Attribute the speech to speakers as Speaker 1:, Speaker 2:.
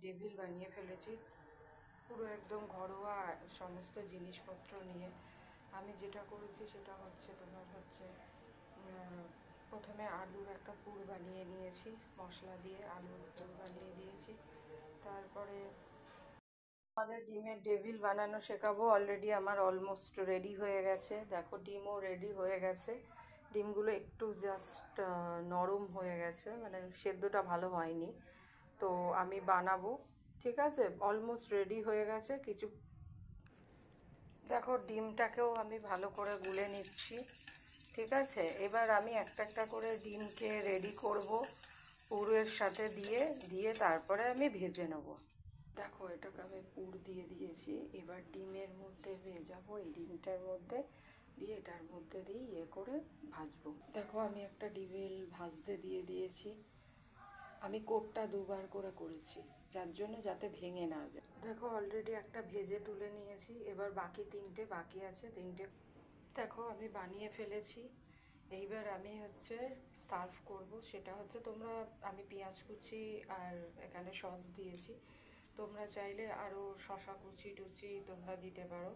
Speaker 1: Table বানিয়ে ফেলেছি পুরো একদম ঘরোয়া সমস্ত জিনিসপত্র নিয়ে। আমি যেটা করেছি সেটা হচ্ছে তোমার হচ্ছে প্রথমে আলুর একটা পুর বানিয়ে নিয়েছি, মশলা দিয়ে আলুর পুর বানিয়ে দিয়েছি। তারপরে আমাদের ডিমের ডেভিল বানানো শেখাবো। অলরেডি আমার অলমোস্ট রেডি হয়ে গেছে, দেখো ডিমও রেডি হয়ে গেছে। ডিমগুলো একটু জাস্ট নরম হয়ে গেছে, মানে সেদ্ধটা ভালো হয়নি। তো আমি বানাবো, ঠিক আছে, অলমোস্ট রেডি হয়ে গেছে কিছু। দেখো ডিমটাকেও আমি ভালো করে গুলে নিচ্ছি, ঠিক আছে। এবার আমি একটা একটা করে ডিমকে রেডি করব পুরের সাথে দিয়ে দিয়ে তারপরে আমি ভেজে নেব। দেখো এটাকে আমি পুর দিয়ে দিয়েছি, এবার ডিমের মধ্যে ভেজাবো, এই ডিমটার মধ্যে দিয়ে এটার মধ্যে দিয়ে ইয়ে করে ভাজবো। দেখো আমি একটা ডিমেল ভাজতে দিয়ে দিয়েছি। আমি কোটটা দুবার করে করেছি যার জন্য যাতে ভেঙে না যায়। দেখো অলরেডি একটা ভেজে তুলে নিয়েছি, এবার বাকি তিনটে বাকি আছে, তিনটে দেখো আমি বানিয়ে ফেলেছি। এইবার আমি হচ্ছে সার্ভ করব, সেটা হচ্ছে তোমরা, আমি পেঁয়াজ কুচি আর এখানে সস দিয়েছি, তোমরা চাইলে আরও শশা কুচি টুচি তোমরা দিতে পারো।